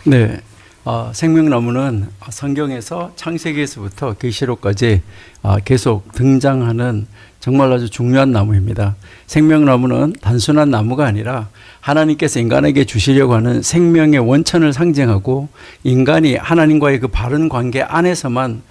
네, 생명나무는 성경에서 창세기에서부터 계시록까지 계속 등장하는 정말 아주 중요한 나무입니다. 생명나무는 단순한 나무가 아니라 하나님께서 인간에게 주시려고 하는 생명의 원천을 상징하고 인간이 하나님과의 그 바른 관계 안에서만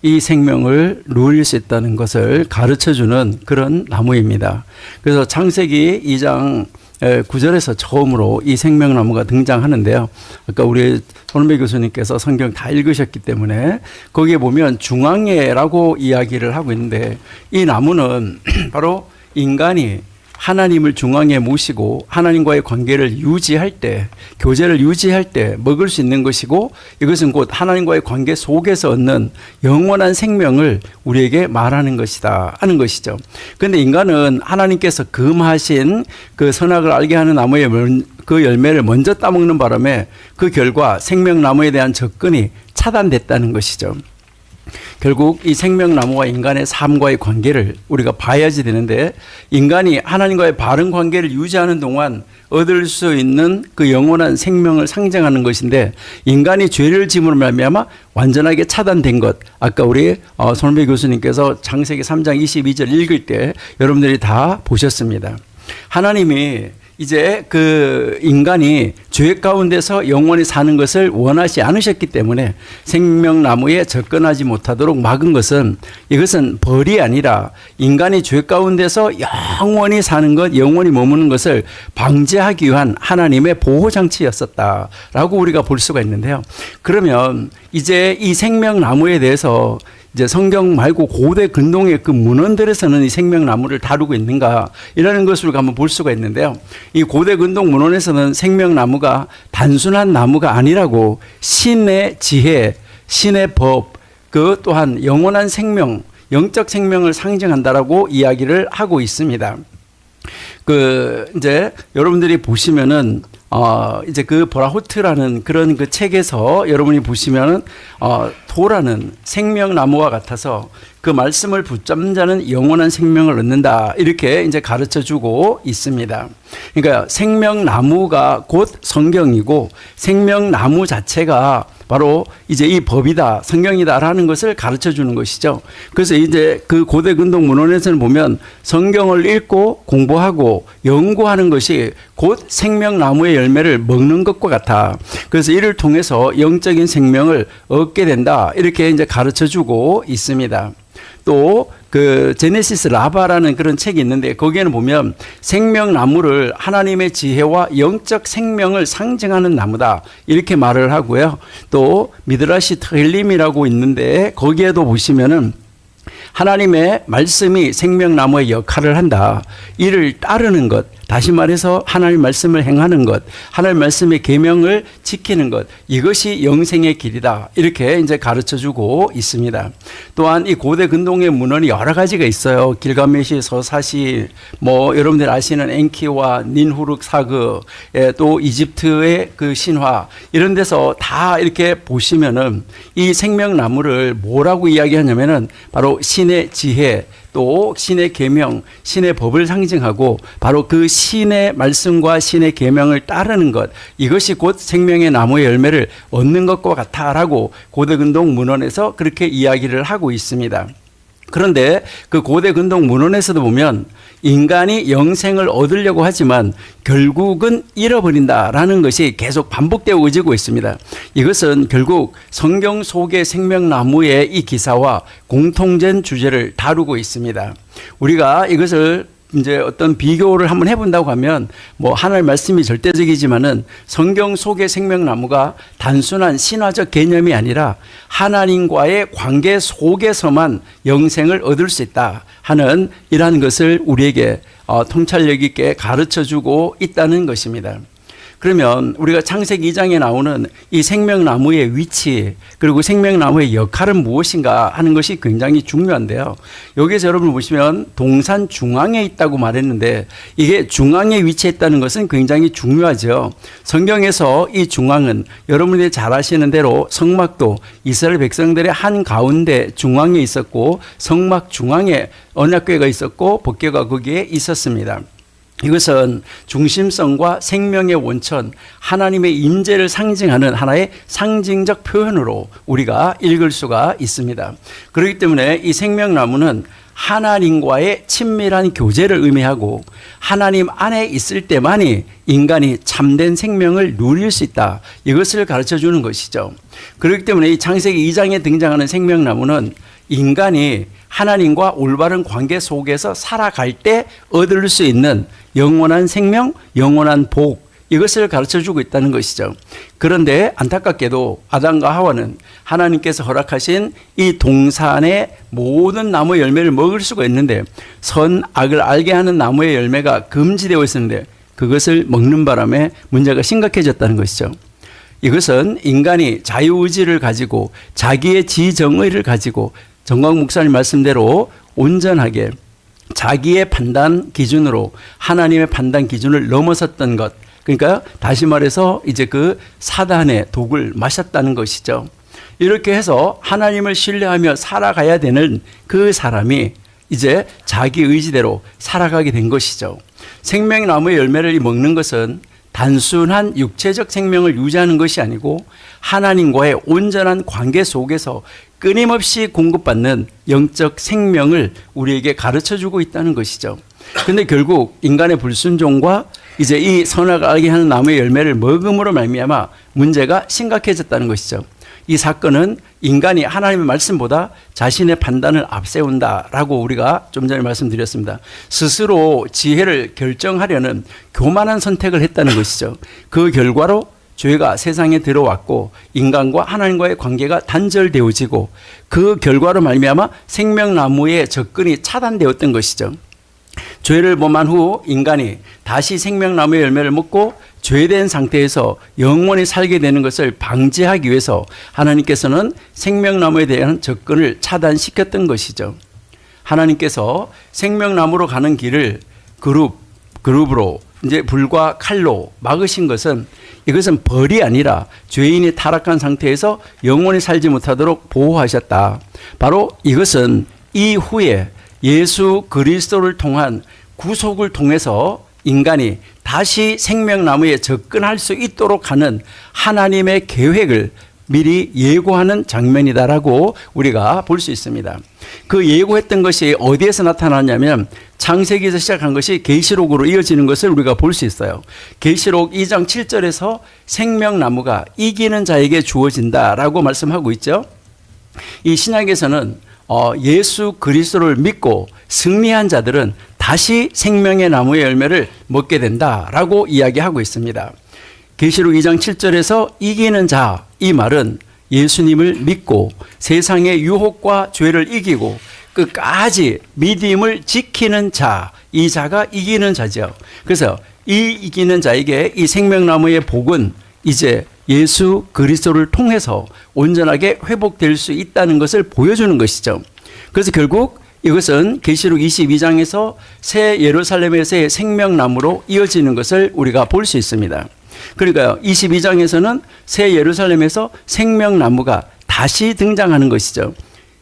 이 생명을 누릴 수 있다는 것을 가르쳐주는 그런 나무입니다. 그래서 창세기 2장 9절에서 처음으로 이 생명나무가 등장하는데요. 아까 우리 손은배 교수님께서 성경 다 읽으셨기 때문에 거기에 보면 중앙예라고 이야기를 하고 있는데, 이 나무는 바로 인간이 하나님을 중앙에 모시고 하나님과의 관계를 유지할 때, 교제를 유지할 때 먹을 수 있는 것이고, 이것은 곧 하나님과의 관계 속에서 얻는 영원한 생명을 우리에게 말하는 것이다 하는 것이죠. 그런데 인간은 하나님께서 금하신 그 선악을 알게 하는 나무의 그 열매를 먼저 따먹는 바람에 그 결과 생명나무에 대한 접근이 차단됐다는 것이죠. 결국 이 생명나무와 인간의 삶과의 관계를 우리가 봐야지 되는데, 인간이 하나님과의 바른 관계를 유지하는 동안 얻을 수 있는 그 영원한 생명을 상징하는 것인데, 인간이 죄를 지음으로 말미암아 완전하게 차단된 것, 아까 우리 손은배 교수님께서 창세기 3장 22절 읽을 때 여러분들이 다 보셨습니다. 하나님이 이제 그 인간이 죄 가운데서 영원히 사는 것을 원하지 않으셨기 때문에 생명나무에 접근하지 못하도록 막은 것은, 이것은 벌이 아니라 인간이 죄 가운데서 영원히 사는 것, 영원히 머무는 것을 방지하기 위한 하나님의 보호장치였었다라고 우리가 볼 수가 있는데요. 그러면 이제 이 생명나무에 대해서 이제 성경 말고 고대 근동의 그 문헌들에서는 이 생명나무를 다루고 있는가, 이라는 것을 한번 볼 수가 있는데요. 이 고대 근동 문헌에서는 생명나무가 단순한 나무가 아니라고 신의 지혜, 신의 법, 그 또한 영원한 생명, 영적 생명을 상징한다라고 이야기를 하고 있습니다. 이제 여러분들이 보시면은 이제 그 보라호트라는 그런 그 책에서 여러분이 보시면은 도라는 생명나무와 같아서 그 말씀을 붙잡는 자는 영원한 생명을 얻는다, 이렇게 이제 가르쳐 주고 있습니다. 그러니까 생명나무가 곧 성경이고, 생명나무 자체가 바로 이제 이 법이다, 성경이다라는 것을 가르쳐 주는 것이죠. 그래서 이제 그 고대 근동 문헌에서는 보면 성경을 읽고 공부하고 연구하는 것이 곧 생명나무의 열매를 먹는 것과 같아. 그래서 이를 통해서 영적인 생명을 얻게 된다, 이렇게 이제 가르쳐 주고 있습니다. 또 그 제네시스 라바라는 그런 책이 있는데, 거기에는 보면 생명나무를 하나님의 지혜와 영적 생명을 상징하는 나무다, 이렇게 말을 하고요. 또 미드라시 트힐림이라고 있는데, 거기에도 보시면은 하나님의 말씀이 생명나무의 역할을 한다, 이를 따르는 것, 다시 말해서 하나님 말씀을 행하는 것, 하나님 말씀의 계명을 지키는 것, 이것이 영생의 길이다, 이렇게 이제 가르쳐주고 있습니다. 또한 이 고대 근동의 문헌이 여러 가지가 있어요. 길가메시, 서사시, 여러분들 아시는 엔키와 닌후룩 사그, 또 이집트의 그 신화, 이런 데서 다 이렇게 보시면은 이 생명나무를 뭐라고 이야기하냐면은 바로 신의 지혜, 또 신의 계명, 신의 법을 상징하고, 바로 그 신의 말씀과 신의 계명을 따르는 것, 이것이 곧 생명의 나무의 열매를 얻는 것과 같다라고 고대 근동 문헌에서 그렇게 이야기를 하고 있습니다. 그런데 그 고대 근동 문헌에서도 보면 인간이 영생을 얻으려고 하지만 결국은 잃어버린다라는 것이 계속 반복되어지고 있습니다. 이것은 결국 성경 속의 생명나무의 이 기사와 공통된 주제를 다루고 있습니다. 우리가 이것을 이제 어떤 비교를 한번 해본다고 하면, 하나님 말씀이 절대적이지만은 성경 속의 생명나무가 단순한 신화적 개념이 아니라 하나님과의 관계 속에서만 영생을 얻을 수 있다 하는 이러한 것을 우리에게 통찰력 있게 가르쳐 주고 있다는 것입니다. 그러면 우리가 창세기 2장에 나오는 이 생명나무의 위치, 그리고 생명나무의 역할은 무엇인가 하는 것이 굉장히 중요한데요. 여기에서 여러분 보시면 동산 중앙에 있다고 말했는데, 이게 중앙에 위치했다는 것은 굉장히 중요하죠. 성경에서 이 중앙은 여러분들이 잘 아시는 대로 성막도 이스라엘 백성들의 한 가운데 중앙에 있었고, 성막 중앙에 언약궤가 있었고 법궤가 거기에 있었습니다. 이것은 중심성과 생명의 원천, 하나님의 임재를 상징하는 하나의 상징적 표현으로 우리가 읽을 수가 있습니다. 그렇기 때문에 이 생명나무는 하나님과의 친밀한 교제를 의미하고 하나님 안에 있을 때만이 인간이 참된 생명을 누릴 수 있다. 이것을 가르쳐 주는 것이죠. 그렇기 때문에 이 창세기 2장에 등장하는 생명나무는 인간이 하나님과 올바른 관계 속에서 살아갈 때 얻을 수 있는 영원한 생명, 영원한 복, 이것을 가르쳐주고 있다는 것이죠. 그런데 안타깝게도 아담과 하와는 하나님께서 허락하신 이 동산의 모든 나무 열매를 먹을 수가 있는데 선악을 알게 하는 나무의 열매가 금지되어 있었는데 그것을 먹는 바람에 문제가 심각해졌다는 것이죠. 이것은 인간이 자유의지를 가지고 자기의 지정의를 가지고 정광 목사님 말씀대로 온전하게 자기의 판단 기준으로 하나님의 판단 기준을 넘어섰던 것, 그러니까 다시 말해서 이제 그 사단의 독을 마셨다는 것이죠. 이렇게 해서 하나님을 신뢰하며 살아가야 되는 그 사람이 이제 자기 의지대로 살아가게 된 것이죠. 생명나무의 열매를 먹는 것은 단순한 육체적 생명을 유지하는 것이 아니고 하나님과의 온전한 관계 속에서 끊임없이 공급받는 영적 생명을 우리에게 가르쳐주고 있다는 것이죠. 그런데 결국 인간의 불순종과 이제 이 선악을 알게 하는 나무의 열매를 먹음으로 말미암아 문제가 심각해졌다는 것이죠. 이 사건은 인간이 하나님의 말씀보다 자신의 판단을 앞세운다라고 우리가 좀 전에 말씀드렸습니다. 스스로 지혜를 결정하려는 교만한 선택을 했다는 것이죠. 그 결과로 죄가 세상에 들어왔고 인간과 하나님과의 관계가 단절되어지고 그 결과로 말미암아 생명나무의 접근이 차단되었던 것이죠. 죄를 범한 후 인간이 다시 생명나무의 열매를 먹고 죄된 상태에서 영원히 살게 되는 것을 방지하기 위해서 하나님께서는 생명나무에 대한 접근을 차단시켰던 것이죠. 하나님께서 생명나무로 가는 길을 그룹으로 이제 불과 칼로 막으신 것은 이것은 벌이 아니라 죄인이 타락한 상태에서 영원히 살지 못하도록 보호하셨다. 바로 이것은 이후에 예수 그리스도를 통한 구속을 통해서 인간이 다시 생명나무에 접근할 수 있도록 하는 하나님의 계획을 미리 예고하는 장면이다라고 우리가 볼 수 있습니다. 그 예고했던 것이 어디에서 나타나냐면 창세기에서 시작한 것이 계시록으로 이어지는 것을 우리가 볼 수 있어요. 계시록 2장 7절에서 생명나무가 이기는 자에게 주어진다라고 말씀하고 있죠. 이 신약에서는 예수 그리스도를 믿고 승리한 자들은 다시 생명의 나무의 열매를 먹게 된다라고 이야기하고 있습니다. 계시록 2장 7절에서 이기는 자, 이 말은 예수님을 믿고 세상의 유혹과 죄를 이기고 끝까지 믿음을 지키는 자, 이 자가 이기는 자죠. 그래서 이 이기는 자에게 이 생명나무의 복은 이제 예수 그리스도를 통해서 온전하게 회복될 수 있다는 것을 보여주는 것이죠. 그래서 결국 이것은 계시록 22장에서 새 예루살렘에서의 생명나무로 이어지는 것을 우리가 볼 수 있습니다. 그러니까요, 22장에서는 새 예루살렘에서 생명나무가 다시 등장하는 것이죠.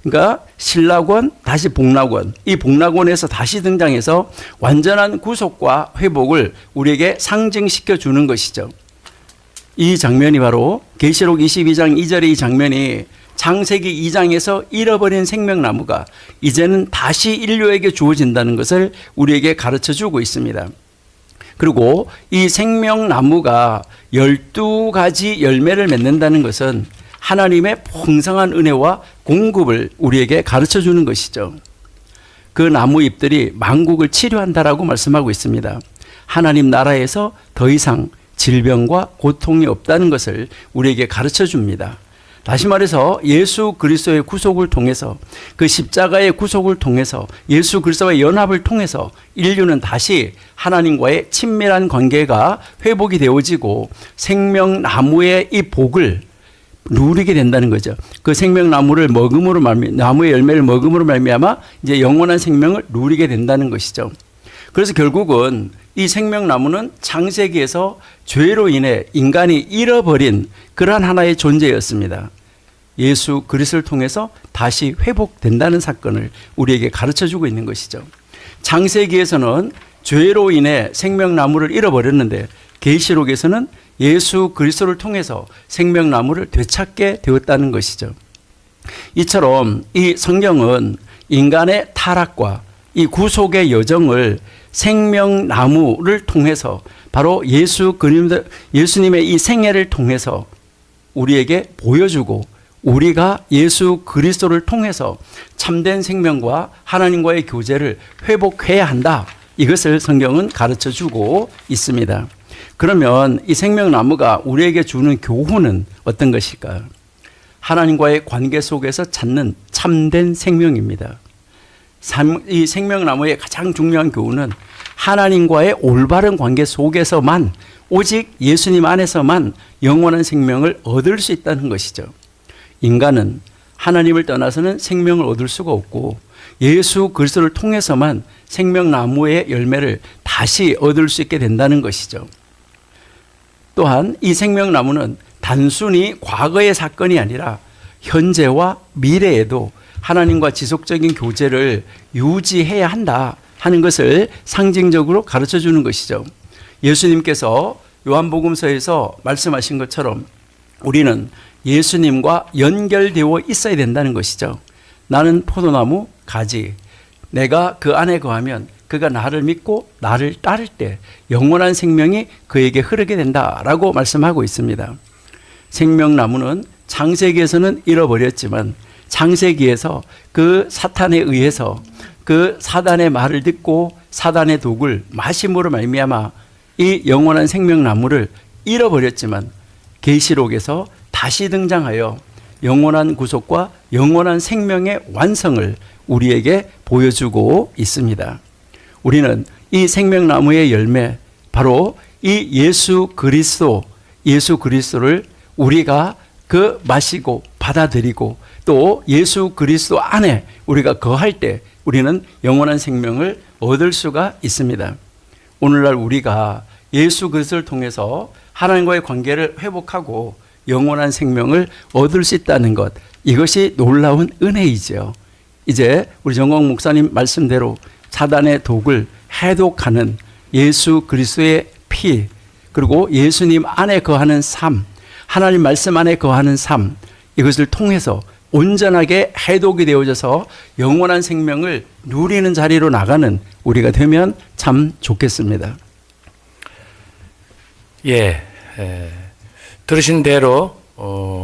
그러니까 신라권 다시 복락원, 이 복락원에서 다시 등장해서 완전한 구속과 회복을 우리에게 상징시켜 주는 것이죠. 이 장면이 바로 계시록 22장 2절의 이 장면이 창세기 2장에서 잃어버린 생명나무가 이제는 다시 인류에게 주어진다는 것을 우리에게 가르쳐 주고 있습니다. 그리고 이 생명나무가 12가지 열매를 맺는다는 것은 하나님의 풍성한 은혜와 공급을 우리에게 가르쳐 주는 것이죠. 그 나무 잎들이 만국을 치료한다라고 말씀하고 있습니다. 하나님 나라에서 더 이상 질병과 고통이 없다는 것을 우리에게 가르쳐 줍니다. 다시 말해서 예수 그리스도의 구속을 통해서 그 십자가의 구속을 통해서 예수 그리스도와의 연합을 통해서 인류는 다시 하나님과의 친밀한 관계가 회복이 되어지고 생명나무의 이 복을 누리게 된다는 거죠. 그 생명나무를 먹음으로 나무의 열매를 먹음으로 말미암아 이제 영원한 생명을 누리게 된다는 것이죠. 그래서 결국은 이 생명나무는 창세기에서 죄로 인해 인간이 잃어버린 그러한 하나의 존재였습니다. 예수 그리스도를 통해서 다시 회복된다는 사건을 우리에게 가르쳐주고 있는 것이죠. 창세기에서는 죄로 인해 생명나무를 잃어버렸는데 계시록에서는 예수 그리스도를 통해서 생명나무를 되찾게 되었다는 것이죠. 이처럼 이 성경은 인간의 타락과 이 구속의 여정을 생명나무를 통해서 바로 예수님의 이 생애를 통해서 우리에게 보여주고 우리가 예수 그리스도를 통해서 참된 생명과 하나님과의 교제를 회복해야 한다. 이것을 성경은 가르쳐 주고 있습니다. 그러면 이 생명나무가 우리에게 주는 교훈은 어떤 것일까요? 하나님과의 관계 속에서 찾는 참된 생명입니다. 이 생명나무의 가장 중요한 교훈은 하나님과의 올바른 관계 속에서만 오직 예수님 안에서만 영원한 생명을 얻을 수 있다는 것이죠. 인간은 하나님을 떠나서는 생명을 얻을 수가 없고 예수 그리스도를 통해서만 생명나무의 열매를 다시 얻을 수 있게 된다는 것이죠. 또한 이 생명나무는 단순히 과거의 사건이 아니라 현재와 미래에도 하나님과 지속적인 교제를 유지해야 한다 하는 것을 상징적으로 가르쳐 주는 것이죠. 예수님께서 요한복음서에서 말씀하신 것처럼 우리는 예수님과 연결되어 있어야 된다는 것이죠. 나는 포도나무 가지, 내가 그 안에 거하면 그가 나를 믿고 나를 따를 때 영원한 생명이 그에게 흐르게 된다라고 말씀하고 있습니다. 생명나무는 창세기에서는 잃어버렸지만 창세기에서 그 사탄에 의해서 그 사단의 말을 듣고 사단의 독을 마심으로 말미암아 이 영원한 생명나무를 잃어버렸지만 계시록에서 다시 등장하여 영원한 구속과 영원한 생명의 완성을 우리에게 보여주고 있습니다. 우리는 이 생명나무의 열매, 바로 이 예수 그리스도를 우리가 그 마시고 받아들이고 또 예수 그리스도 안에 우리가 거할 때 우리는 영원한 생명을 얻을 수가 있습니다. 오늘날 우리가 예수 그리스도를 통해서 하나님과의 관계를 회복하고 영원한 생명을 얻을 수 있다는 것, 이것이 놀라운 은혜이죠. 이제 우리 정광 목사님 말씀대로 사단의 독을 해독하는 예수 그리스도의 피, 그리고 예수님 안에 거하는 삶, 하나님 말씀 안에 거하는 삶, 이것을 통해서 온전하게 해독이 되어져서 영원한 생명을 누리는 자리로 나가는 우리가 되면 참 좋겠습니다. 들으신 대로